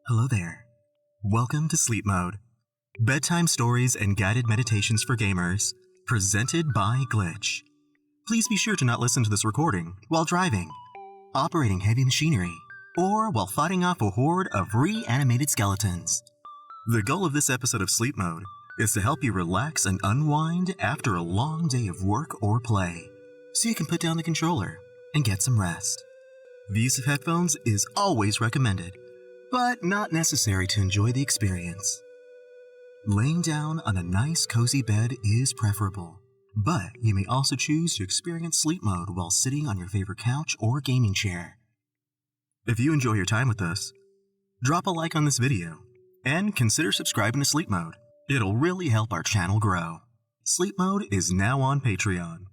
Hello there. Welcome to Sleep Mode. Bedtime stories and guided meditations for gamers, presented by Glitch. Please be sure to not listen to this recording while driving, operating heavy machinery, or while fighting off a horde of reanimated skeletons. The goal of this episode of Sleep Mode is to help you relax and unwind after a long day of work or play, so you can put down the controller and get some rest. The use of headphones is always recommended, but not necessary to enjoy the experience. Laying down on a nice cozy bed is preferable, but you may also choose to experience sleep mode while sitting on your favorite couch or gaming chair. If you enjoy your time with us, drop a like on this video and consider subscribing to Sleep Mode. It'll really help our channel grow. Sleep Mode is now on Patreon.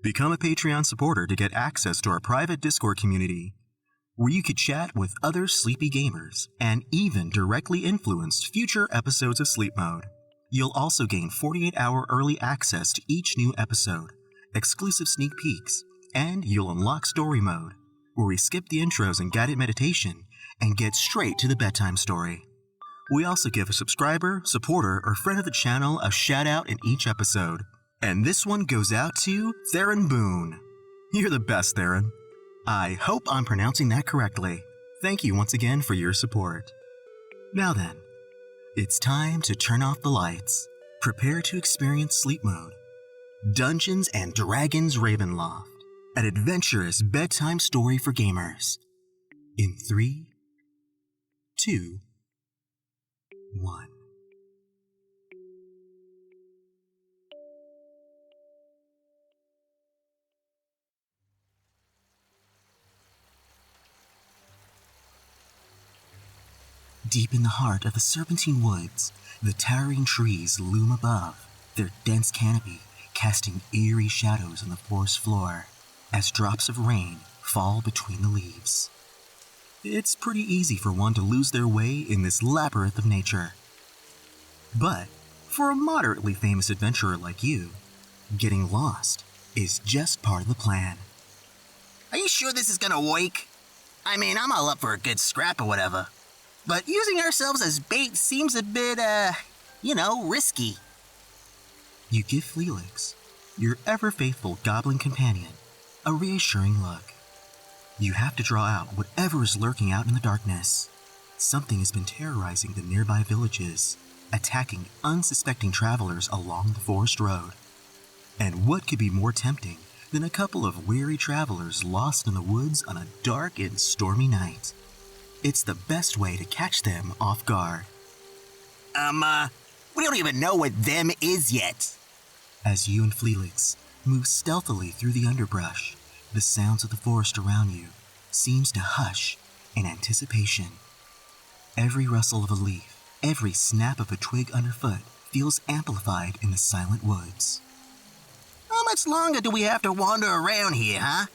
Become a Patreon supporter to get access to our private Discord community, where you could chat with other sleepy gamers and even directly influence future episodes of Sleep Mode. You'll also gain 48-hour early access to each new episode, exclusive sneak peeks, and you'll unlock Story Mode, where we skip the intros and guided meditation and get straight to the bedtime story. We also give a subscriber, supporter, or friend of the channel a shout out in each episode. And this one goes out to Faerûn Boone. You're the best, Faerûn. I hope I'm pronouncing that correctly. Thank you once again for your support. Now then, it's time to turn off the lights. Prepare to experience Sleep Mode. Dungeons and Dragons Ravenloft, an adventurous bedtime story for gamers. In 3, 2, 1. Deep in the heart of the Serpentine Woods, the towering trees loom above, their dense canopy casting eerie shadows on the forest floor as drops of rain fall between the leaves. It's pretty easy for one to lose their way in this labyrinth of nature. But for a moderately famous adventurer like you, getting lost is just part of the plan. Are you sure this is gonna work? I mean, I'm all up for a good scrap or whatever. But using ourselves as bait seems a bit, risky. You give Felix, your ever-faithful goblin companion, a reassuring look. You have to draw out whatever is lurking out in the darkness. Something has been terrorizing the nearby villages, attacking unsuspecting travelers along the forest road. And what could be more tempting than a couple of weary travelers lost in the woods on a dark and stormy night? It's the best way to catch them off guard. We don't even know what them is yet. As you and Felix move stealthily through the underbrush, the sounds of the forest around you seems to hush in anticipation. Every rustle of a leaf, every snap of a twig underfoot feels amplified in the silent woods. How much longer do we have to wander around here, huh?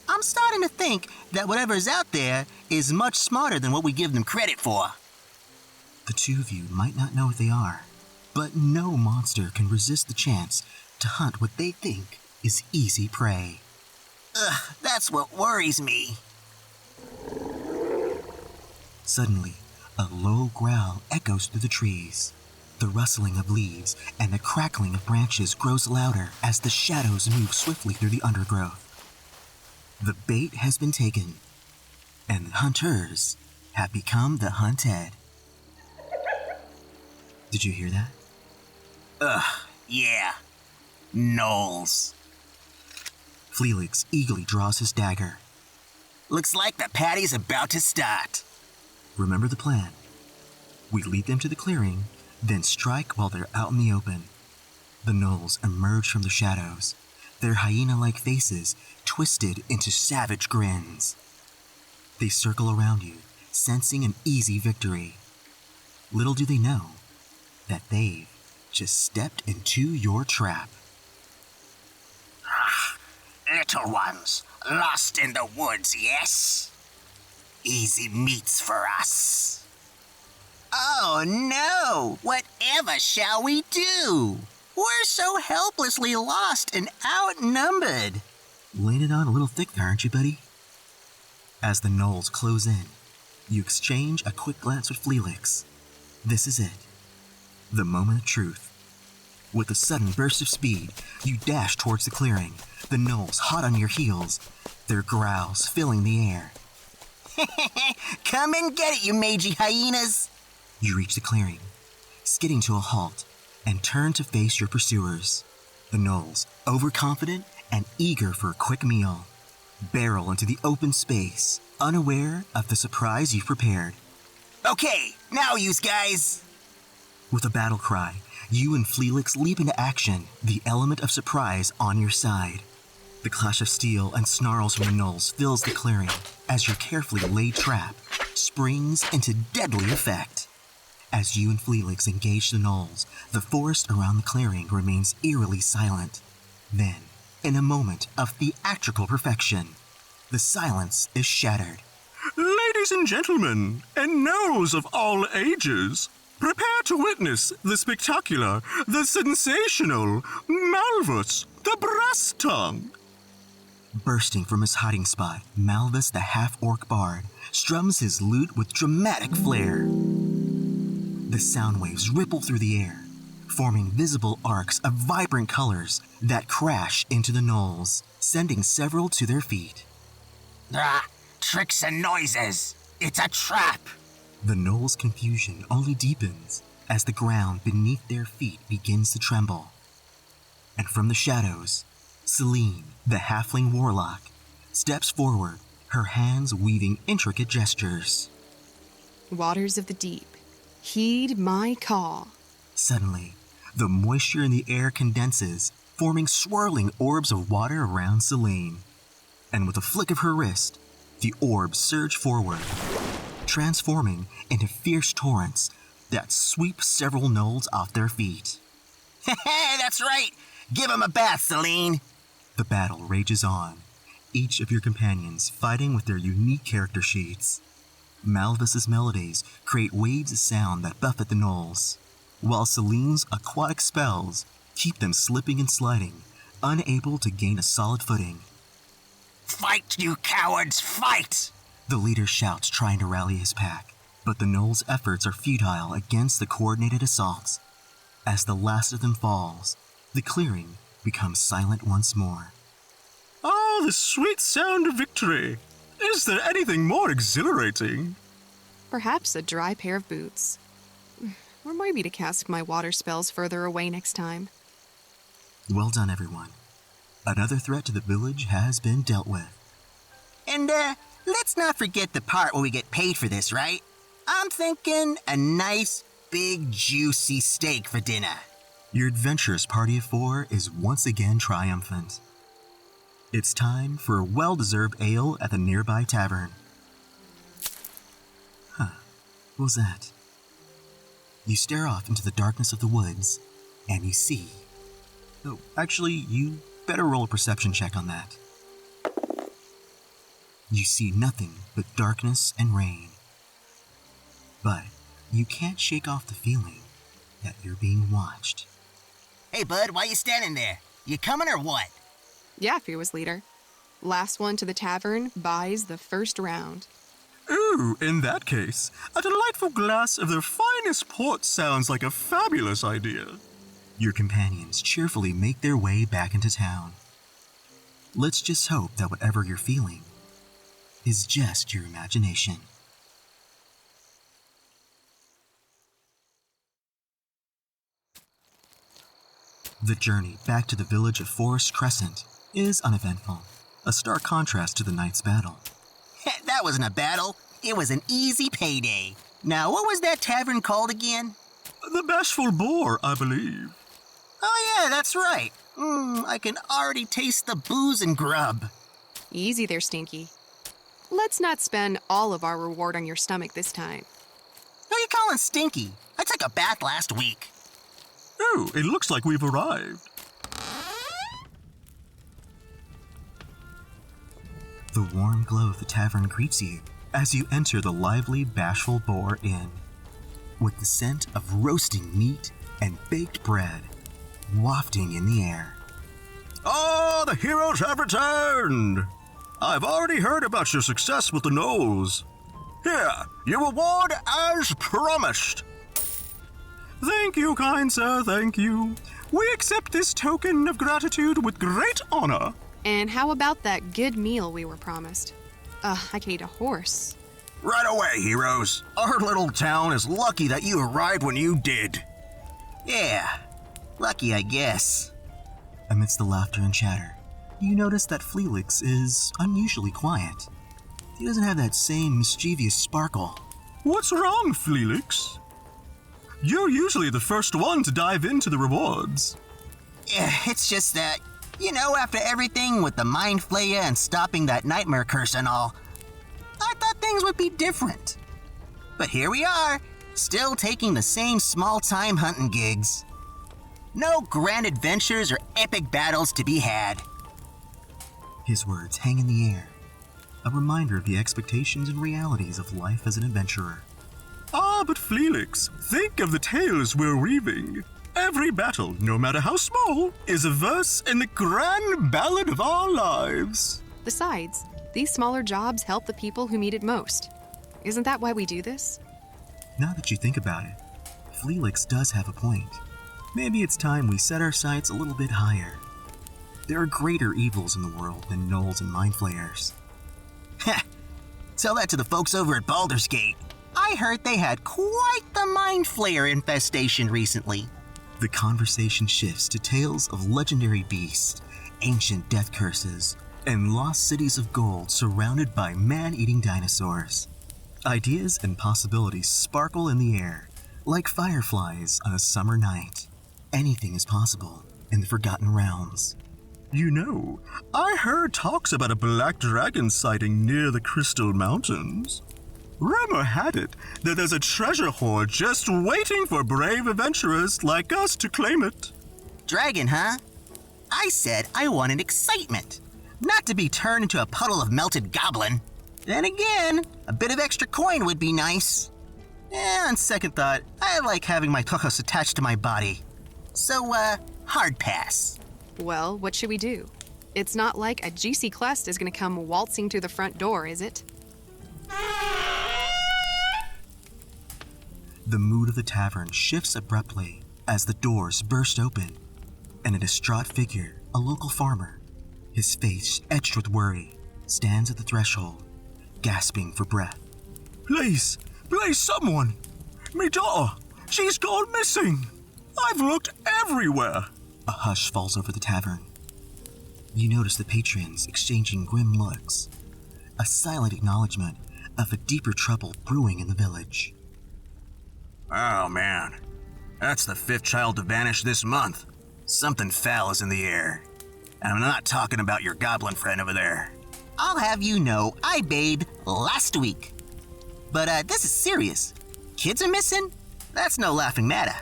I'm starting to think that whatever's out there is much smarter than what we give them credit for. The two of you might not know what they are, but no monster can resist the chance to hunt what they think is easy prey. That's what worries me. Suddenly, a low growl echoes through the trees. The rustling of leaves and the crackling of branches grows louder as the shadows move swiftly through the undergrowth. The bait has been taken, and the hunters have become the hunted. Did you hear that? Yeah. Gnolls. Felix eagerly draws his dagger. Looks like the party's about to start. Remember the plan. We lead them to the clearing, then strike while they're out in the open. The gnolls emerge from the shadows, their hyena-like faces twisted into savage grins. They circle around you, sensing an easy victory. Little do they know that they've just stepped into your trap. Little ones, lost in the woods, yes? Easy meats for us. Oh no! Whatever shall we do? We're so helplessly lost and outnumbered. Laying it on a little thick there, aren't you, buddy? As the gnolls close in, You exchange a quick glance with Felix. This is it. The moment of truth. With a sudden burst of speed, you dash towards the clearing, the gnolls hot on your heels, their growls filling the air. Come and get it, you magi hyenas! You reach the clearing, skidding to a halt, and turn to face your pursuers. The gnolls, overconfident and eager for a quick meal, barrel into the open space, unaware of the surprise you've prepared. Okay, now yous guys! With a battle cry, you and Felix leap into action, the element of surprise on your side. The clash of steel and snarls from the gnolls fills the clearing as your carefully laid trap springs into deadly effect. As you and Felix engage the gnolls, the forest around the clearing remains eerily silent. Then, in a moment of theatrical perfection, the silence is shattered. Ladies and gentlemen, and gnolls of all ages, prepare to witness the spectacular, the sensational Malvus, the Brass Tongue. Bursting from his hiding spot, Malvus the half-orc bard strums his lute with dramatic flair. The sound waves ripple through the air, forming visible arcs of vibrant colors that crash into the gnolls, sending several to their feet. Tricks and noises! It's a trap! The gnolls' confusion only deepens as the ground beneath their feet begins to tremble. And from the shadows, Celine, the halfling warlock, steps forward, her hands weaving intricate gestures. Waters of the deep, heed my call. Suddenly, the moisture in the air condenses, forming swirling orbs of water around Celine. And with a flick of her wrist, the orbs surge forward, transforming into fierce torrents that sweep several gnolls off their feet. That's right! Give him a bath, Celine! The battle rages on, each of your companions fighting with their unique character sheets. Malvus's melodies create waves of sound that buffet the gnolls, while Celine's aquatic spells keep them slipping and sliding, unable to gain a solid footing. Fight, you cowards, fight! The leader shouts, trying to rally his pack, but the gnolls' efforts are futile against the coordinated assaults. As the last of them falls, the clearing becomes silent once more. Ah, the sweet sound of victory! Is there anything more exhilarating? Perhaps a dry pair of boots. Or maybe to cast my water spells further away next time. Well done, everyone. Another threat to the village has been dealt with. And, let's not forget the part where we get paid for this, right? I'm thinking a nice, big, juicy steak for dinner. Your adventurous party of four is once again triumphant. It's time for a well-deserved ale at the nearby tavern. What was that? You stare off into the darkness of the woods, and you see... Oh, actually, you better roll a perception check on that. You see nothing but darkness and rain. But you can't shake off the feeling that you're being watched. Hey, bud, why you standing there? You coming or what? Yeah, fearless leader. Last one to the tavern buys the first round. Ooh, in that case, a delightful glass of the finest port sounds like a fabulous idea. Your companions cheerfully make their way back into town. Let's just hope that whatever you're feeling is just your imagination. The journey back to the village of Forest Crescent is uneventful, a stark contrast to the night's battle. That wasn't a battle. It was an easy payday. Now, what was that tavern called again? The Bashful Boar, I believe. Oh, yeah, that's right. I can already taste the booze and grub. Easy there, Stinky. Let's not spend all of our reward on your stomach this time. Who are you calling stinky? I took a bath last week. Oh, it looks like we've arrived. The warm glow of the tavern greets you as you enter the lively Bashful Boar Inn, with the scent of roasting meat and baked bread wafting in the air. Ah, the heroes have returned! I've already heard about your success with the gnolls. Here, your reward as promised. Thank you, kind sir, thank you. We accept this token of gratitude with great honor. And how about that good meal we were promised? I can eat a horse. Right away, heroes. Our little town is lucky that you arrived when you did. Yeah, lucky, I guess. Amidst the laughter and chatter, you notice that Felix is unusually quiet. He doesn't have that same mischievous sparkle. What's wrong, Felix? You're usually the first one to dive into the rewards. Yeah, it's just that, after everything with the Mind Flayer and stopping that nightmare curse and all, I thought things would be different. But here we are, still taking the same small-time hunting gigs. No grand adventures or epic battles to be had. His words hang in the air, a reminder of the expectations and realities of life as an adventurer. Ah, but Felix, think of the tales we're weaving. Every battle, no matter how small, is a verse in the grand ballad of our lives. Besides, these smaller jobs help the people who need it most. Isn't that why we do this? Now that you think about it, Felix does have a point. Maybe it's time we set our sights a little bit higher. There are greater evils in the world than gnolls and mind flayers. Heh, tell that to the folks over at Baldur's Gate. I heard they had quite the Mind Flayer infestation recently. The conversation shifts to tales of legendary beasts, ancient death curses, and lost cities of gold surrounded by man-eating dinosaurs. Ideas and possibilities sparkle in the air, like fireflies on a summer night. Anything is possible in the Forgotten Realms. I heard talks about a black dragon sighting near the Crystal Mountains. Rumor had it that there's a treasure hoard just waiting for brave adventurers like us to claim it. Dragon, huh? I said I wanted excitement, not to be turned into a puddle of melted goblin. Then again, a bit of extra coin would be nice. On second thought, I like having my tokos attached to my body. So, hard pass. Well, what should we do? It's not like a GC quest is gonna come waltzing through the front door, is it? The mood of the tavern shifts abruptly as the doors burst open, and a distraught figure, a local farmer, his face etched with worry, stands at the threshold, gasping for breath. Please, someone! Me daughter, she's gone missing! I've looked everywhere! A hush falls over the tavern. You notice the patrons exchanging grim looks, a silent acknowledgement of a deeper trouble brewing in the village. Oh man, that's the 5th child to vanish this month. Something foul is in the air. And I'm not talking about your goblin friend over there. I'll have you know I bathed last week. But this is serious. Kids are missing? That's no laughing matter.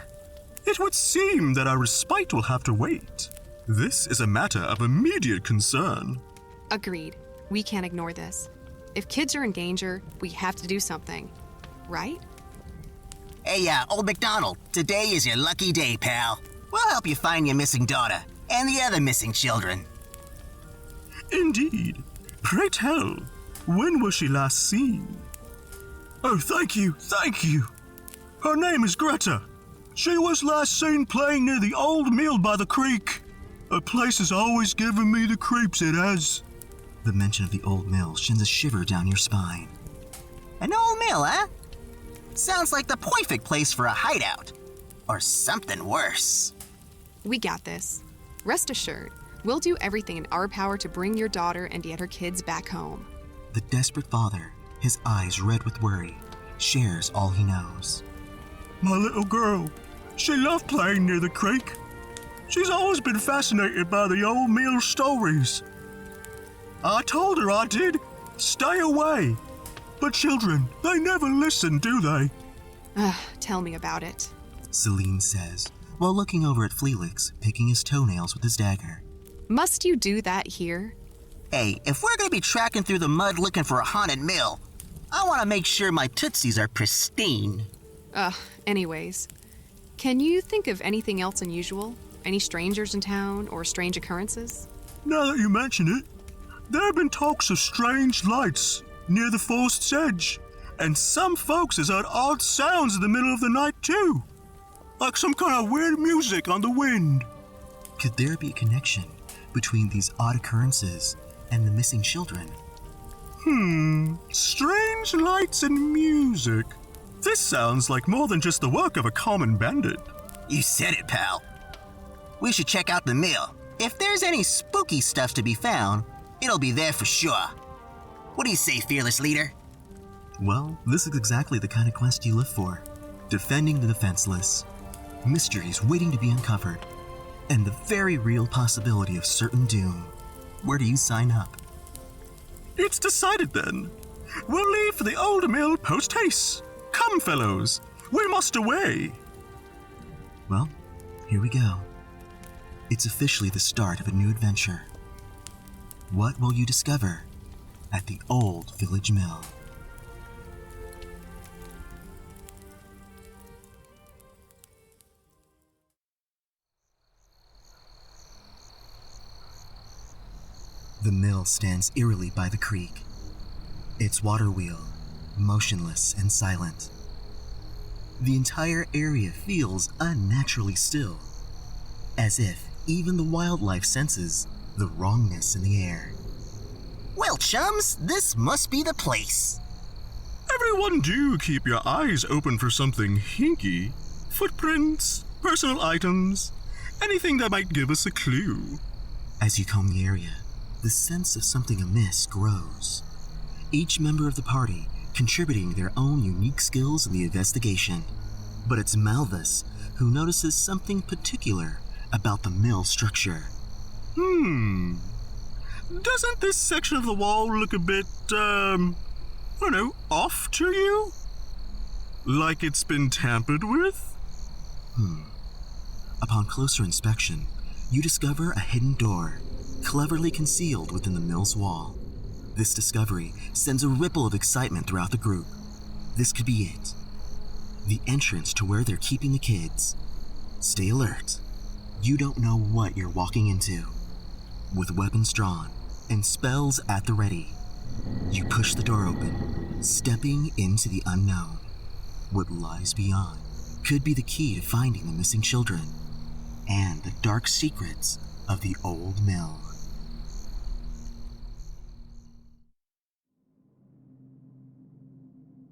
It would seem that our respite will have to wait. This is a matter of immediate concern. Agreed. We can't ignore this. If kids are in danger, we have to do something. Right? Hey, old McDonald, today is your lucky day, pal. We'll help you find your missing daughter and the other missing children. Indeed. Pray tell, when was she last seen? Oh, thank you. Her name is Greta. She was last seen playing near the old mill by the creek. A place has always given me the creeps, it has. The mention of the old mill sends a shiver down your spine. An old mill, huh? Sounds like the perfect place for a hideout. Or something worse. We got this. Rest assured, we'll do everything in our power to bring your daughter and get her kids back home. The desperate father, his eyes red with worry, shares all he knows. My little girl, she loved playing near the creek. She's always been fascinated by the old mill stories. I told her I did. Stay away. But children, they never listen, do they? Tell me about it. Celine says, while looking over at Felix, picking his toenails with his dagger. Must you do that here? Hey, if we're gonna be tracking through the mud looking for a haunted mill, I want to make sure my tootsies are pristine. Anyways. Can you think of anything else unusual? Any strangers in town or strange occurrences? Now that you mention it, there have been talks of strange lights near the forest's edge, And some folks has heard odd sounds in the middle of the night too. Like some kind of weird music on the wind. Could there be a connection between these odd occurrences and the missing children? Strange lights and music. This sounds like more than just the work of a common bandit. You said it, pal. We should check out the mill. If there's any spooky stuff to be found, it'll be there for sure. What do you say, fearless leader? Well, this is exactly the kind of quest you live for. Defending the defenseless, mysteries waiting to be uncovered, and the very real possibility of certain doom. Where do you sign up? It's decided then. We'll leave for the old mill post-haste. Come, fellows, we must away. Well, here we go. It's officially the start of a new adventure. What will you discover at the old village mill? The mill stands eerily by the creek, its water wheel motionless and silent. The entire area feels unnaturally still, as if even the wildlife senses the wrongness in the air. Well, chums, this must be the place. Everyone do keep your eyes open for something hinky. Footprints, personal items, anything that might give us a clue. As you comb the area, the sense of something amiss grows. Each member of the party contributing their own unique skills in the investigation. But it's Malvis who notices something particular about the mill structure. Doesn't this section of the wall look a bit, off to you? Like it's been tampered with? Upon closer inspection, you discover a hidden door, cleverly concealed within the mill's wall. This discovery sends a ripple of excitement throughout the group. This could be it. The entrance to where they're keeping the kids. Stay alert. You don't know what you're walking into. With weapons drawn and spells at the ready, you push the door open, stepping into the unknown. What lies beyond could be the key to finding the missing children and the dark secrets of the old mill.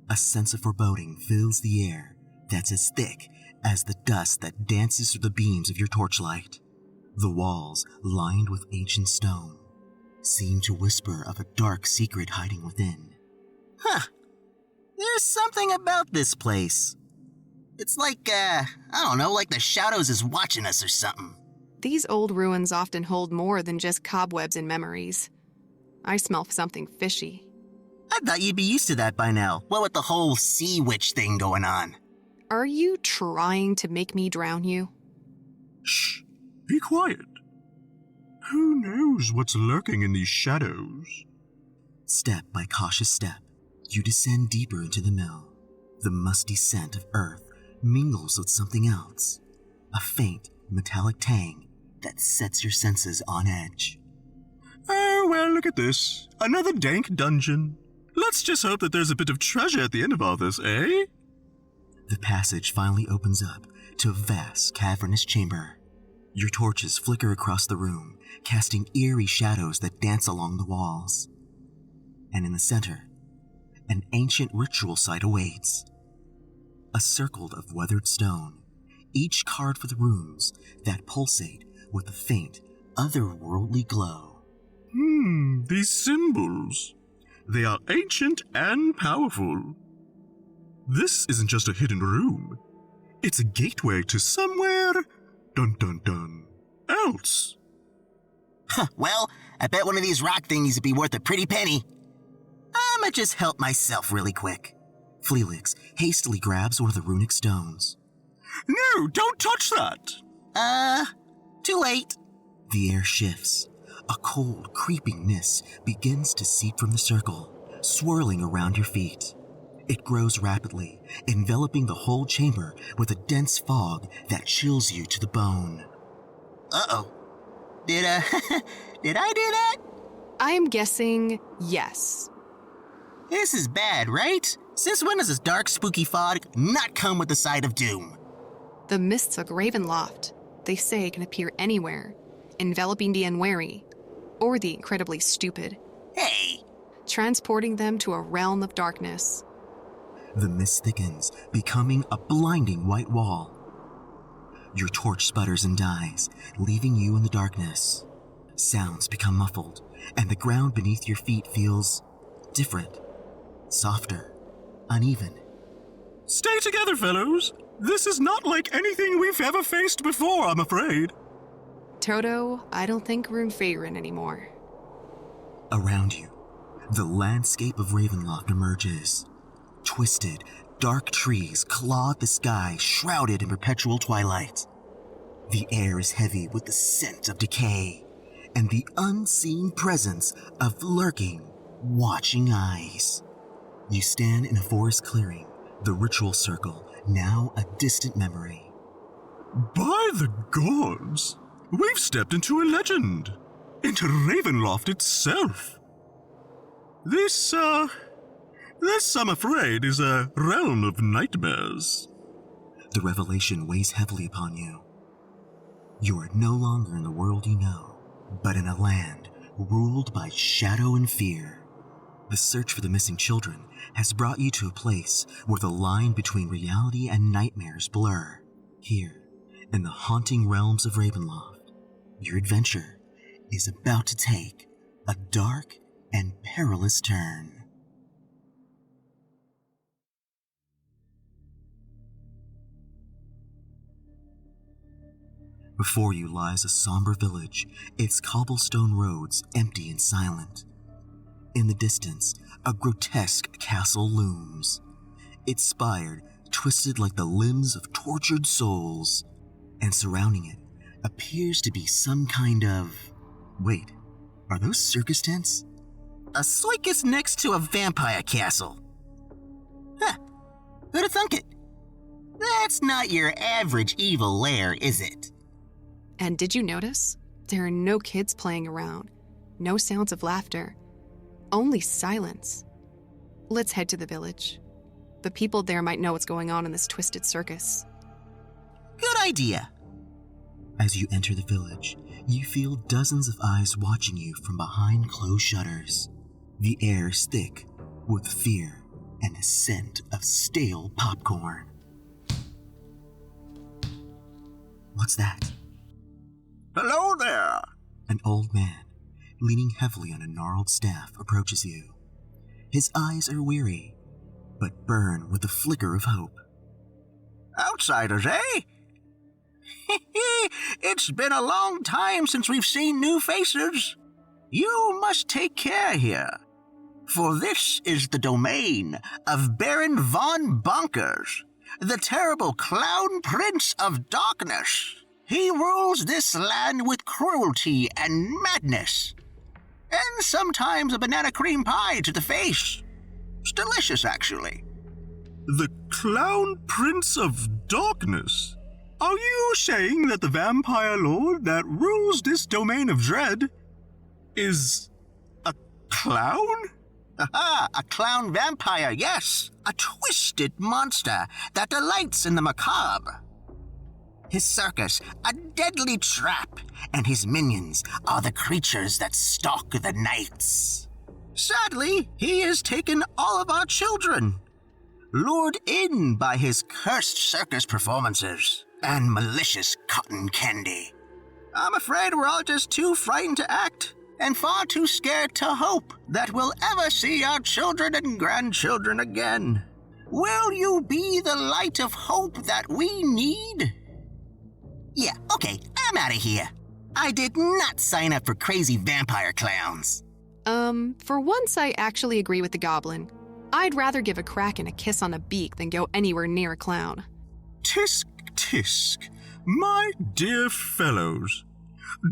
A sense of foreboding fills the air that's as thick as the dust that dances through the beams of your torchlight. The walls, lined with ancient stone, seem to whisper of a dark secret hiding within. There's something about this place. It's like, like the shadows is watching us or something. These old ruins often hold more than just cobwebs and memories. I smell something fishy. I thought you'd be used to that by now. What with the whole sea witch thing going on? Are you trying to make me drown you? Shh, be quiet. Who knows what's lurking in these shadows? Step by cautious step, you descend deeper into the mill. The musty scent of earth mingles with something else, a faint metallic tang that sets your senses on edge. Oh, well, look at this. Another dank dungeon. Let's just hope that there's a bit of treasure at the end of all this, eh? The passage finally opens up to a vast, cavernous chamber. Your torches flicker across the room, casting eerie shadows that dance along the walls. And in the center, an ancient ritual site awaits. A circle of weathered stone, each carved with runes that pulsate with a faint, otherworldly glow. These symbols. They are ancient and powerful. This isn't just a hidden room. It's a gateway to somewhere, dun dun dun, else. Well, I bet one of these rock thingies would be worth a pretty penny. I'ma just help myself really quick. Felix hastily grabs one of the runic stones. No, don't touch that! Too late. The air shifts. A cold, creeping mist begins to seep from the circle, swirling around your feet. It grows rapidly, enveloping the whole chamber with a dense fog that chills you to the bone. Uh-oh. Did I do that? I am guessing yes. This is bad, right? Since when does this dark, spooky fog not come with the sight of doom? The mists of Ravenloft, they say, can appear anywhere, enveloping the unwary, or the incredibly stupid, Hey, transporting them to a realm of darkness. The mist thickens, becoming a blinding white wall. Your torch sputters and dies, leaving you in the darkness. Sounds become muffled, and the ground beneath your feet feels different, softer, uneven. Stay together, fellows. This is not like anything we've ever faced before, I'm afraid. Toto, I don't think we're in Faerûn anymore. Around you, the landscape of Ravenloft emerges. Twisted, dark trees claw at the sky, shrouded in perpetual twilight. The air is heavy with the scent of decay and the unseen presence of lurking, watching eyes. You stand in a forest clearing, the ritual circle, now a distant memory. By the gods, we've stepped into a legend. Into Ravenloft itself. This, I'm afraid, is a realm of nightmares. The revelation weighs heavily upon you. You are no longer in the world you know, but in a land ruled by shadow and fear. The search for the missing children has brought you to a place where the line between reality and nightmares blur. Here, in the haunting realms of Ravenloft, your adventure is about to take a dark and perilous turn. Before you lies a somber village, its cobblestone roads empty and silent. In the distance, a grotesque castle looms, its spire twisted like the limbs of tortured souls, and surrounding it appears to be some kind of... Wait, are those circus tents? a circus next to a vampire castle. Huh, who'd have thunk it? That's not your average evil lair, is it? And did you notice? There are no kids playing around, no sounds of laughter, only silence. Let's head to the village. The people there might know what's going on in this twisted circus. Good idea. As you enter the village, you feel dozens of eyes watching you from behind closed shutters. The air is thick with fear and a scent of stale popcorn. What's that? Hello there. An old man, leaning heavily on a gnarled staff, approaches you. His eyes are weary, but burn with a flicker of hope. Outsiders, eh? It's been a long time since we've seen new faces. You must take care here, for this is the domain of Baron von Bonkers, the terrible clown prince of darkness. He rules this land with cruelty and madness, and sometimes a banana cream pie to the face. It's delicious, actually. The Clown Prince of Darkness? Are you saying that the vampire lord that rules this domain of dread is a clown? Aha, a clown vampire, yes. A twisted monster that delights in the macabre. His circus, a deadly trap, and his minions are the creatures that stalk the nights. Sadly, he has taken all of our children, lured in by his cursed circus performances and malicious cotton candy. I'm afraid we're all just too frightened to act and far too scared to hope that we'll ever see our children and grandchildren again. Will you be the light of hope that we need? Yeah, okay, I'm out of here. I did not sign up for crazy vampire clowns. For once I actually agree with the goblin. I'd rather give a kraken a kiss on the beak than go anywhere near a clown. Tisk, tisk, my dear fellows.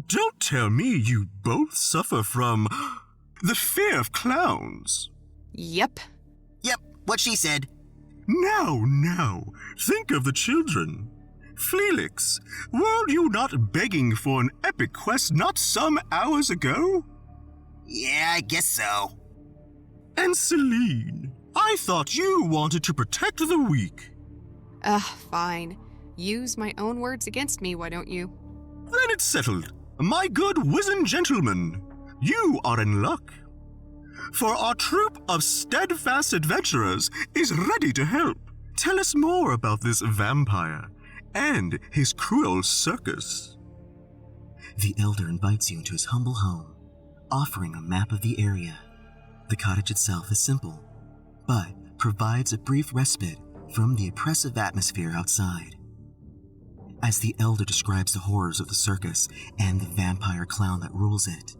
Don't tell me you both suffer from the fear of clowns. Yep. Yep, what she said. Now, think of the children. Felix, were you not begging for an epic quest not some hours ago? Yeah, I guess so. And Celine, I thought you wanted to protect the weak. Fine. Use my own words against me, why don't you? Then it's settled. My good wizened gentleman, you are in luck. For our troop of steadfast adventurers is ready to help. Tell us more about this vampire and his cruel circus. The elder invites you into his humble home, offering a map of the area. The cottage itself is simple, but provides a brief respite from the oppressive atmosphere outside. As the elder describes the horrors of the circus and the vampire clown that rules it,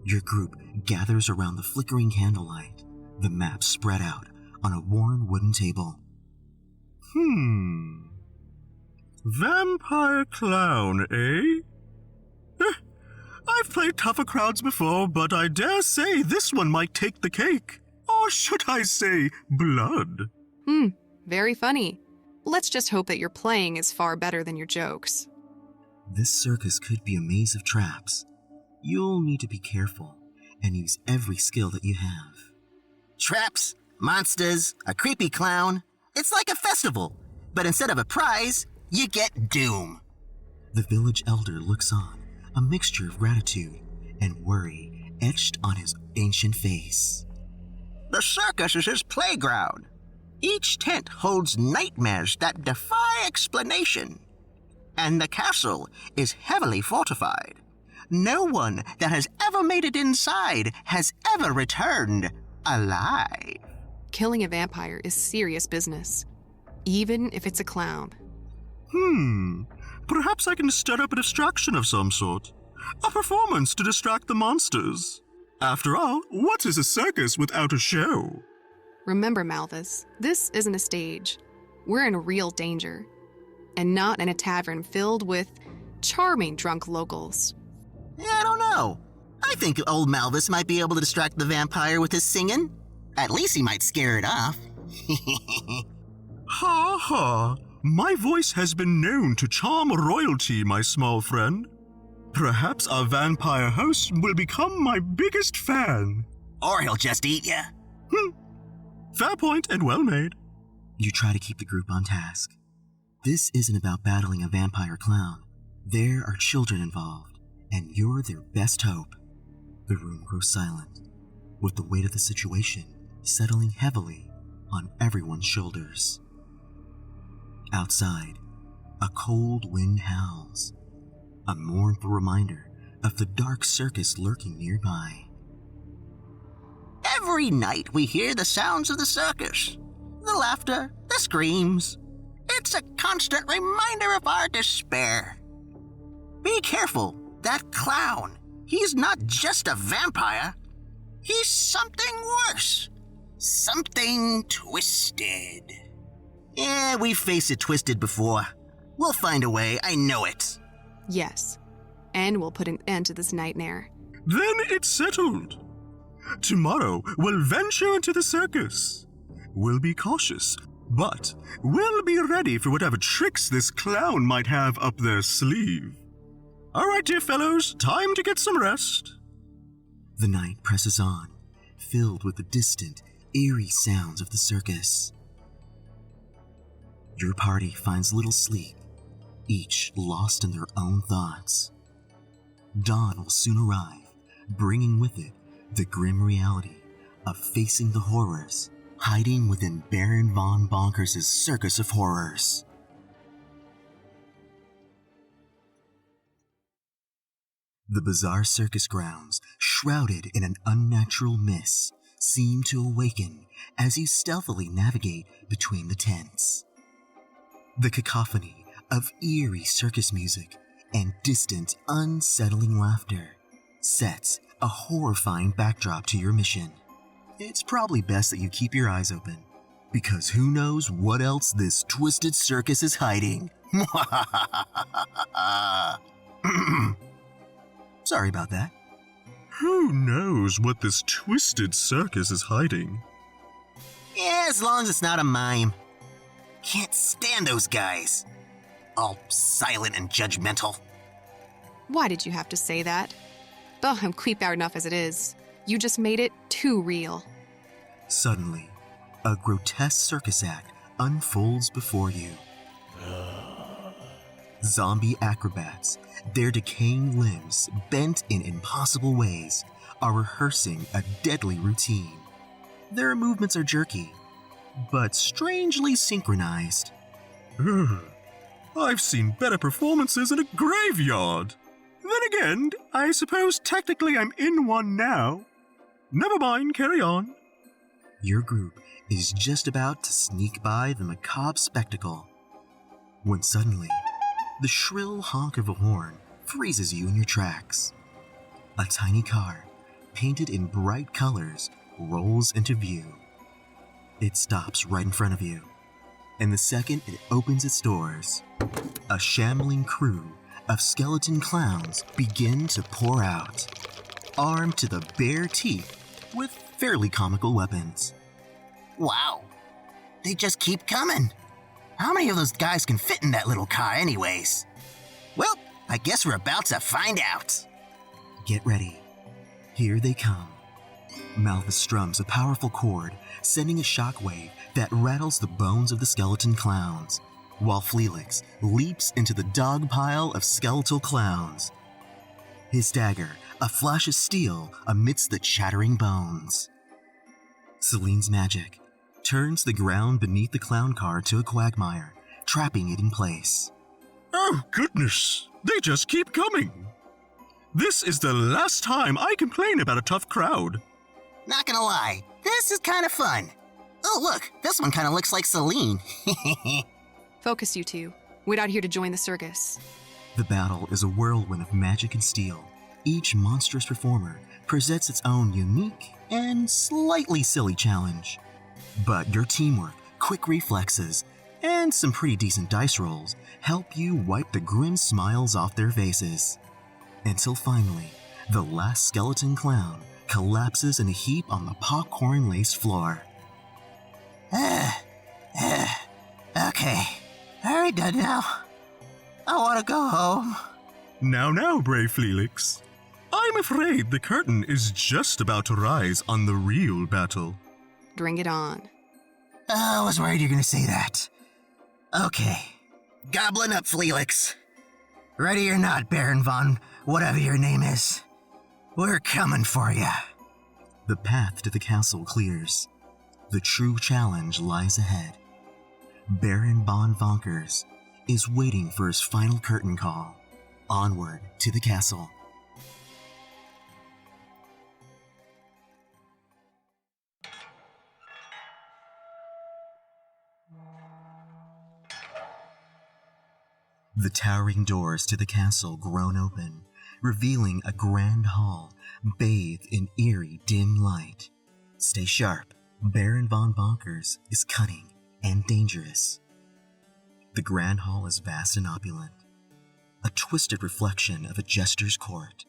your group gathers around the flickering candlelight, the map spread out on a worn wooden table. Vampire clown, eh? I've played tougher crowds before, but I dare say this one might take the cake. Or should I say, blood? Very funny. Let's just hope that your playing is far better than your jokes. This circus could be a maze of traps. You'll need to be careful and use every skill that you have. Traps, monsters, a creepy clown. It's like a festival, but instead of a prize, you get doom. The village elder looks on, a mixture of gratitude and worry etched on his ancient face. The circus is his playground. Each tent holds nightmares that defy explanation. And the castle is heavily fortified. No one that has ever made it inside has ever returned alive. Killing a vampire is serious business, even if it's a clown. Perhaps I can stir up a distraction of some sort. A performance to distract the monsters. After all, what is a circus without a show? Remember, Malthus, this isn't a stage. We're in real danger, and not in a tavern filled with charming drunk locals. I don't know. I think old Malthus might be able to distract the vampire with his singing. At least he might scare it off. Ha ha! My voice has been known to charm royalty, my small friend. Perhaps our vampire host will become my biggest fan. Or he'll just eat ya. Fair point and well made. You try to keep the group on task. This isn't about battling a vampire clown. There are children involved, and you're their best hope. The room grows silent, with the weight of the situation settling heavily on everyone's shoulders. Outside, a cold wind howls, a mournful reminder of the dark circus lurking nearby. Every night we hear the sounds of the circus. The laughter, the screams. It's a constant reminder of our despair. Be careful, that clown. He's not just a vampire. He's something worse. Something twisted. Yeah, we've faced it twisted before. We'll find a way, I know it. Yes, and we'll put an end to this nightmare. Then it's settled. Tomorrow we'll venture into the circus. We'll be cautious, but we'll be ready for whatever tricks this clown might have up their sleeve. All right, dear fellows, time to get some rest. The night presses on, filled with the distant, eerie sounds of the circus. Your party finds little sleep, each lost in their own thoughts. Dawn will soon arrive, bringing with it the grim reality of facing the horrors hiding within Baron von Bonkers' Circus of Horrors. The bizarre circus grounds, shrouded in an unnatural mist, seem to awaken as you stealthily navigate between the tents. The cacophony of eerie circus music and distant, unsettling laughter sets a horrifying backdrop to your mission. It's probably best that you keep your eyes open, because who knows what else this twisted circus is hiding. Sorry about that. Who knows what this twisted circus is hiding? Yeah, as long as it's not a mime. Can't stand those guys. All silent and judgmental. Why did you have to say that? Oh, I'm creeped out enough as it is. You just made it too real. Suddenly, a grotesque circus act unfolds before you. Zombie acrobats, their decaying limbs bent in impossible ways, are rehearsing a deadly routine. Their movements are jerky, but strangely synchronized. I've seen better performances in a graveyard. Then again, I suppose technically I'm in one now. Never mind, carry on. Your group is just about to sneak by the macabre spectacle, when suddenly, the shrill honk of a horn freezes you in your tracks. A tiny car, painted in bright colors, rolls into view. It stops right in front of you, and the second it opens its doors, a shambling crew of skeleton clowns begin to pour out, armed to the bare teeth with fairly comical weapons. Wow. They just keep coming. How many of those guys can fit in that little car anyways? Well, I guess we're about to find out. Get ready. Here they come. Malthus strums a powerful chord, sending a shockwave that rattles the bones of the skeleton clowns, while Felix leaps into the dog pile of skeletal clowns. His dagger, a flash of steel amidst the chattering bones. Celine's magic turns the ground beneath the clown car to a quagmire, trapping it in place. Oh, goodness. They just keep coming. This is the last time I complain about a tough crowd. Not gonna lie, this is kind of fun. Oh, look, this one kind of looks like Celine. Focus, you two. We're out here to join the circus. The battle is a whirlwind of magic and steel. Each monstrous performer presents its own unique and slightly silly challenge. But your teamwork, quick reflexes, and some pretty decent dice rolls help you wipe the grim smiles off their faces. Until finally, the last skeleton clown collapses in a heap on the popcorn-laced floor. Okay, are we done now? I want to go home. Now, brave Felix. I'm afraid the curtain is just about to rise on the real battle. Bring it on. I was worried you're gonna say that. Okay, goblin up, Felix. Ready or not, Baron von whatever your name is. We're coming for ya. The path to the castle clears. The true challenge lies ahead. Baron von Bonkers is waiting for his final curtain call. Onward to the castle. The towering doors to the castle groan open, revealing a grand hall bathed in eerie dim light. Stay sharp. Baron von Bonkers is cunning and dangerous. The grand hall is vast and opulent, a twisted reflection of a jester's court.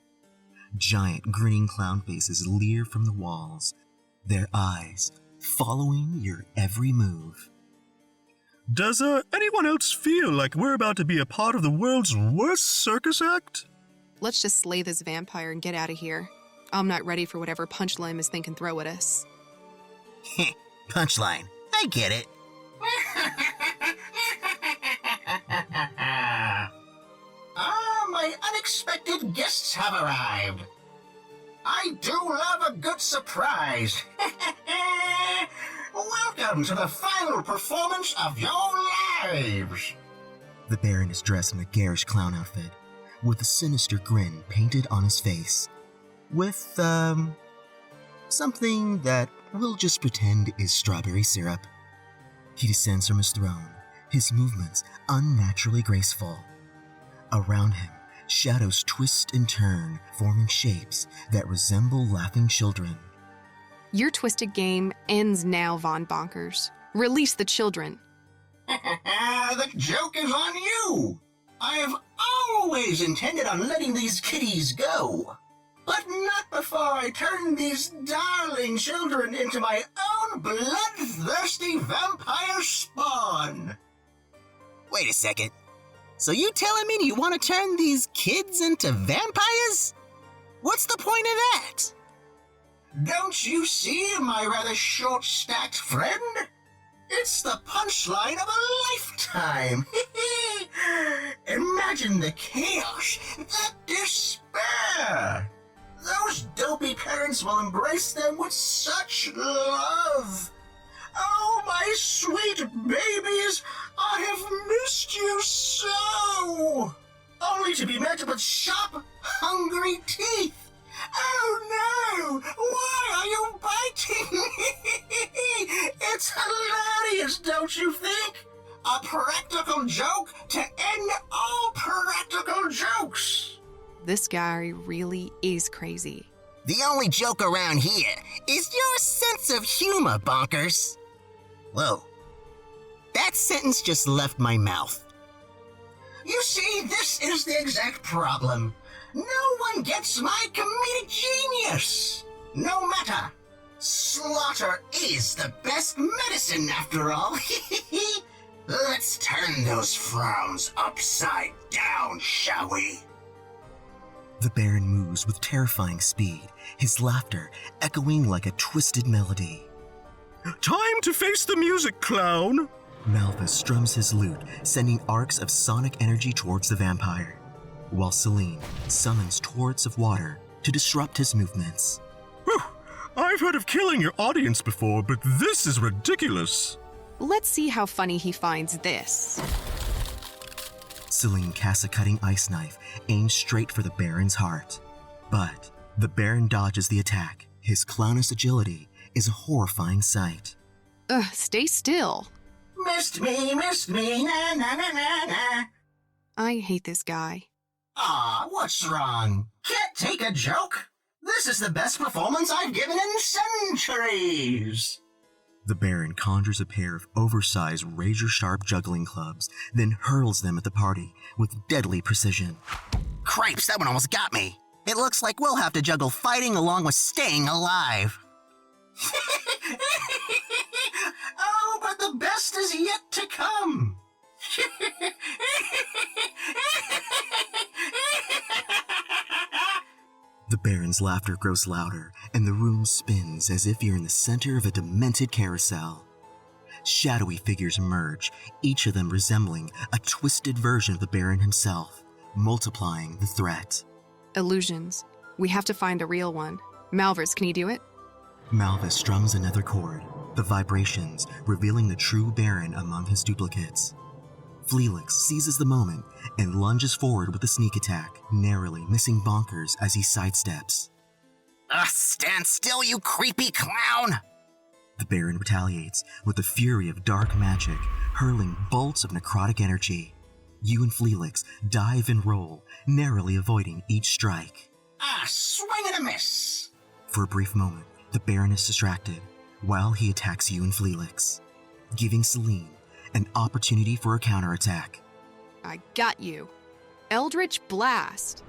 Giant grinning clown faces leer from the walls, their eyes following your every move. Does anyone else feel like we're about to be a part of the world's worst circus act? Let's just slay this vampire and get out of here. I'm not ready for whatever punchline Miss Thing can throw at us. Punchline. I get it. My unexpected guests have arrived. I do love a good surprise. Welcome to the final performance of your lives. The Baron is dressed in a garish clown outfit, with a sinister grin painted on his face, with, something that we'll just pretend is strawberry syrup. He descends from his throne, his movements unnaturally graceful. Around him, shadows twist and turn, forming shapes that resemble laughing children. Your twisted game ends now, Von Bonkers. Release the children. The joke is on you. I've always intended on letting these kitties go. But not before I turn these darling children into my own bloodthirsty vampire spawn. Wait a second. So you telling me you want to turn these kids into vampires? What's the point of that? Don't you see, my rather short-stacked friend? It's the punchline of a lifetime. Imagine the chaos, the despair. Those dopey parents will embrace them with such love. Oh, my sweet babies, I have missed you so. Only to be met with sharp, hungry teeth. Oh no! Why are you biting me? It's hilarious, don't you think? A practical joke to end all practical jokes. This guy really is crazy. The only joke around here is your sense of humor, Bonkers. Whoa. That sentence just left my mouth. You see, this is the exact problem. No one gets my comedic genius. No matter. Slaughter is the best medicine, after all. Let's turn those frowns upside down, shall we? The Baron moves with terrifying speed, his laughter echoing like a twisted melody. Time to face the music, clown! Malthus strums his lute, sending arcs of sonic energy towards the vampire, while Celine summons torrents of water to disrupt his movements. Whew. I've heard of killing your audience before, but this is ridiculous. Let's see how funny he finds this. Celine casts a cutting ice knife, aimed straight for the Baron's heart. But the Baron dodges the attack. His clownish agility is a horrifying sight. Ugh, stay still. Missed me, na na na na na. I hate this guy. Aw, what's wrong? Can't take a joke? This is the best performance I've given in centuries. The Baron conjures a pair of oversized, razor-sharp juggling clubs, then hurls them at the party with deadly precision. Cripes, that one almost got me. It looks like we'll have to juggle fighting along with staying alive. Oh, but the best is yet to come. The Baron's laughter grows louder, and the room spins as if you're in the center of a demented carousel. Shadowy figures emerge, each of them resembling a twisted version of the Baron himself, multiplying the threat. Illusions. We have to find the real one. Malvers, can you do it? Malthus strums another chord, the vibrations revealing the true Baron among his duplicates. Felix seizes the moment and lunges forward with a sneak attack, narrowly missing Bonkers as he sidesteps. Stand still, you creepy clown! The Baron retaliates with the fury of dark magic, hurling bolts of necrotic energy. You and Felix dive and roll, narrowly avoiding each strike. Swing and a miss! For a brief moment, the Baron is distracted while he attacks you and Felix, giving Celine an opportunity for a counterattack. I got you. Eldritch Blast.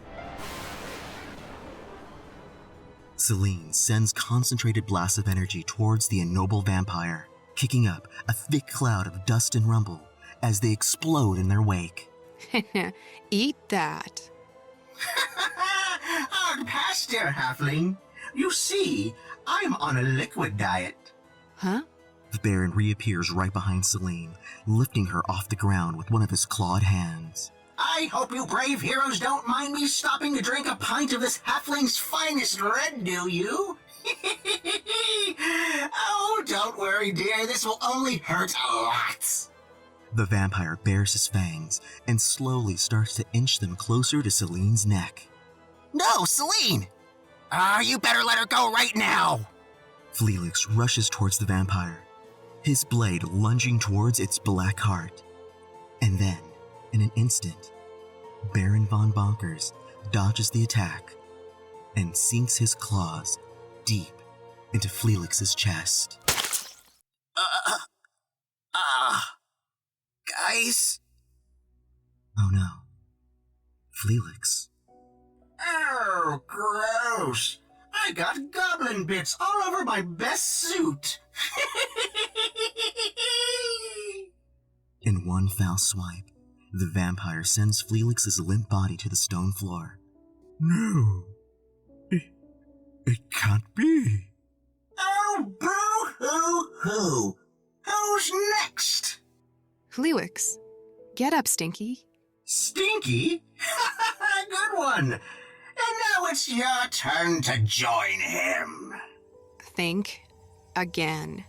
Celine sends concentrated blasts of energy towards the ignoble vampire, kicking up a thick cloud of dust and rumble as they explode in their wake. Eat that. Hard pass, dear halfling. You see, I'm on a liquid diet. Huh? The Baron reappears right behind Celine, lifting her off the ground with one of his clawed hands. I hope you brave heroes don't mind me stopping to drink a pint of this halfling's finest red, do you? Oh, don't worry, dear. This will only hurt a lot. The vampire bares his fangs and slowly starts to inch them closer to Celine's neck. No, Celine! You better let her go right now! Felix rushes towards the vampire, his blade lunging towards its black heart. And then, in an instant, Baron von Bonkers dodges the attack and sinks his claws deep into Felix's chest. Guys? Oh no. Felix. Oh, gross. I got goblin bits all over my best suit. In one foul swipe, the vampire sends Felix's limp body to the stone floor. No. It can't be. Oh, boo-hoo-hoo. Who's next? Felix, get up, Stinky. Stinky? Good one. And now it's your turn to join him. Think again.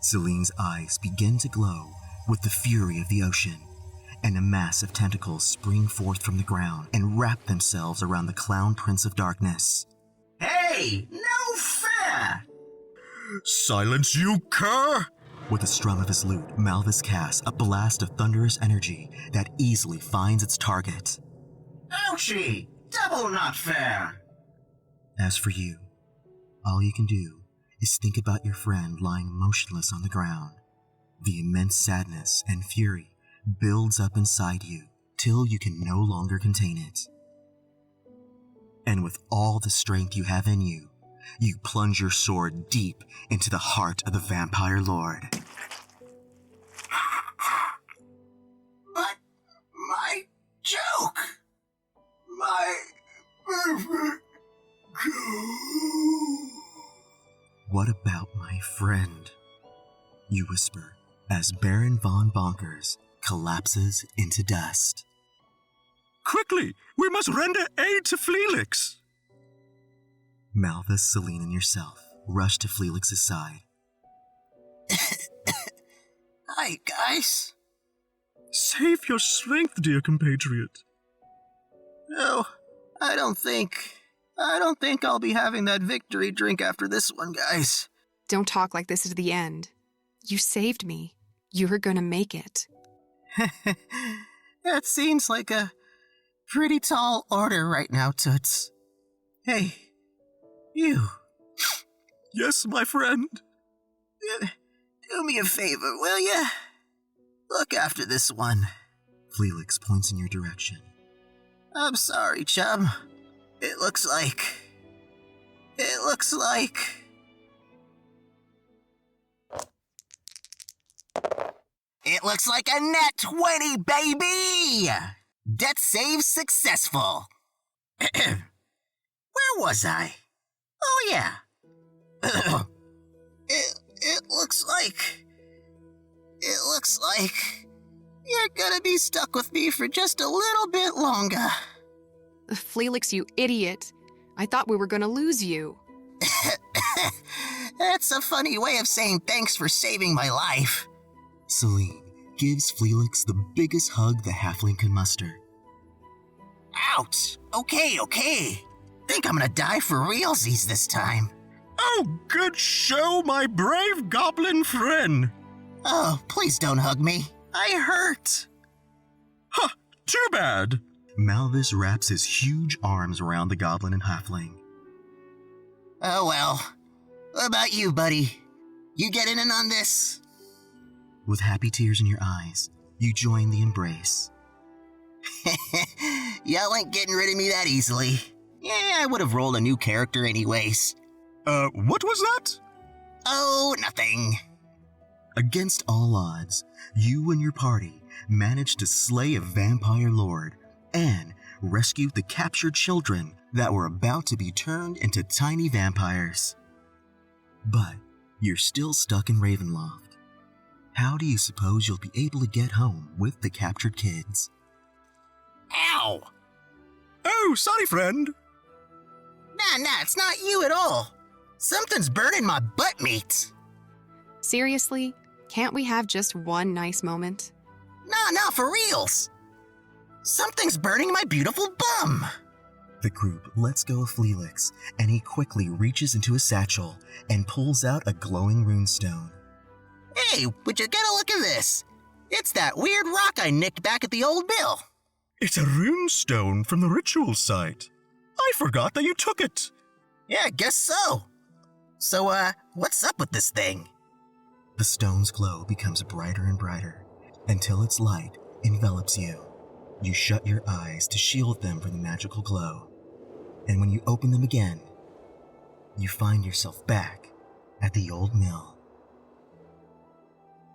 Celine's eyes begin to glow with the fury of the ocean, and a mass of tentacles spring forth from the ground and wrap themselves around the Clown Prince of Darkness. Hey, no fair! Silence, you cur! With a strum of his lute, Malvis casts a blast of thunderous energy that easily finds its target. Ouchie! Double not fair! As for you, all you can do is think about your friend lying motionless on the ground. The immense sadness and fury builds up inside you till you can no longer contain it. And with all the strength you have in you, you plunge your sword deep into the heart of the Vampire Lord. But my joke! My perfect joke! What about my friend? You whisper as Baron von Bonkers collapses into dust. Quickly, we must render aid to Felix. Malvis, Celine, and yourself rush to Felix's side. Hi, guys. Save your strength, dear compatriot. No, I don't think I'll be having that victory drink after this one, guys. Don't talk like this is the end. You saved me. You were gonna make it. That seems like a pretty tall order right now, Toots. Hey, you. Yes, my friend. Do me a favor, will ya? Look after this one. Felix points in your direction. I'm sorry, chum. It looks like... It looks like a nat 20, baby! Debt save successful. Where was I? Oh, yeah. It looks like you're gonna be stuck with me for just a little bit longer. Felix, you idiot. I thought we were gonna lose you. That's a funny way of saying thanks for saving my life. Celine gives Felix the biggest hug the halfling can muster. Ouch! Okay. Think I'm gonna die for realsies this time. Oh, good show, my brave goblin friend. Oh, please don't hug me. I hurt. Ha! Too bad. Malvis wraps his huge arms around the goblin and halfling. Oh well. What about you, buddy? You getting in on this? With happy tears in your eyes, you join the embrace. Y'all ain't getting rid of me that easily. Yeah, I would have rolled a new character anyways. What was that? Oh, nothing. Against all odds, you and your party managed to slay a vampire lord and rescue the captured children that were about to be turned into tiny vampires. But you're still stuck in Ravenloft. How do you suppose you'll be able to get home with the captured kids? Ow! Oh, sorry, friend. Nah, it's not you at all. Something's burning my butt meat. Seriously? Can't we have just one nice moment? Nah, for reals. Something's burning my beautiful bum. The group lets go of Felix, and he quickly reaches into his satchel and pulls out a glowing runestone. Hey, would you get a look at this? It's that weird rock I nicked back at the old mill. It's a runestone from the ritual site. I forgot that you took it. Yeah, I guess so. So, what's up with this thing? The stone's glow becomes brighter and brighter until its light envelops you. You shut your eyes to shield them from the magical glow. And when you open them again, you find yourself back at the old mill.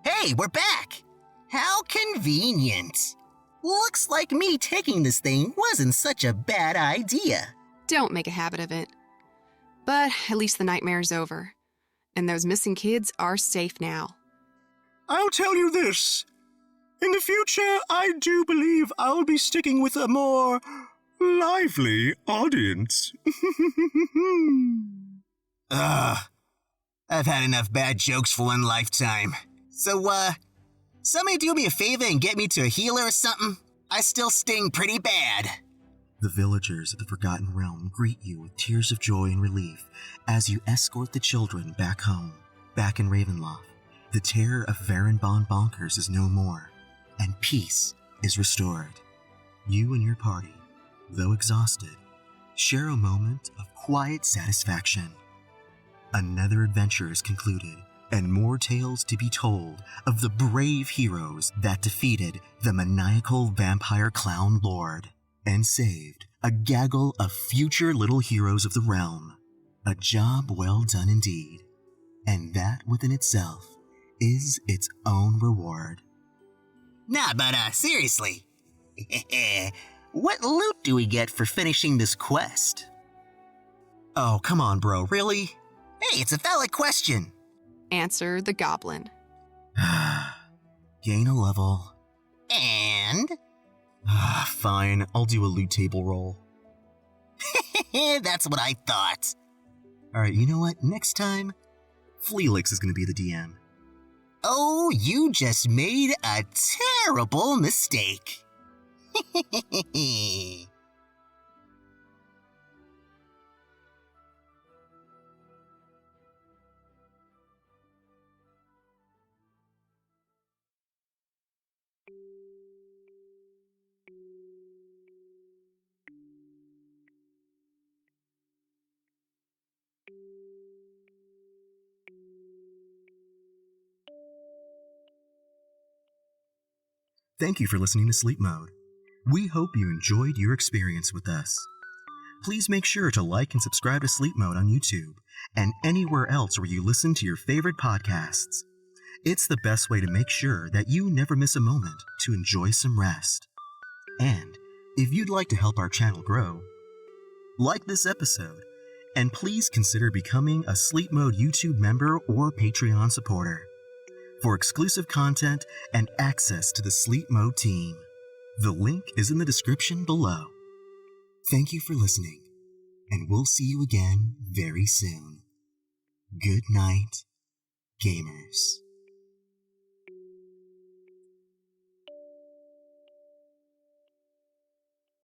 Hey, we're back! How convenient. Looks like me taking this thing wasn't such a bad idea. Don't make a habit of it. But at least the nightmare's over. and those missing kids are safe now. I'll tell you this. In the future, I do believe I'll be sticking with a more lively audience. Ugh. I've had enough bad jokes for one lifetime. So, somebody do me a favor and get me to a healer or something? I still sting pretty bad. The villagers of the Forgotten Realm greet you with tears of joy and relief as you escort the children back home. Back in Ravenloft, the terror of Faerûn Bonkers is no more, and peace is restored. You and your party, though exhausted, share a moment of quiet satisfaction. Another adventure is concluded, and more tales to be told of the brave heroes that defeated the maniacal vampire clown lord and saved a gaggle of future little heroes of the realm. A job well done indeed, and that within itself is its own reward. Nah, but seriously, what loot do we get for finishing this quest? Oh, come on, bro, really? Hey, it's a valid question. Answered the goblin. Gain a level. And? Fine, I'll do a loot table roll. That's what I thought. Alright, you know what? Next time, Fleelix is going to be the DM. Oh, you just made a terrible mistake. Thank you for listening to Sleep Mode. We hope you enjoyed your experience with us. Please make sure to like and subscribe to Sleep Mode on YouTube and anywhere else where you listen to your favorite podcasts. It's the best way to make sure that you never miss a moment to enjoy some rest. And if you'd like to help our channel grow, like this episode, and please consider becoming a Sleep Mode YouTube member or Patreon supporter for exclusive content and access to the Sleep Mode team. The link is in the description below. Thank you for listening, and we'll see you again very soon. Good night, gamers.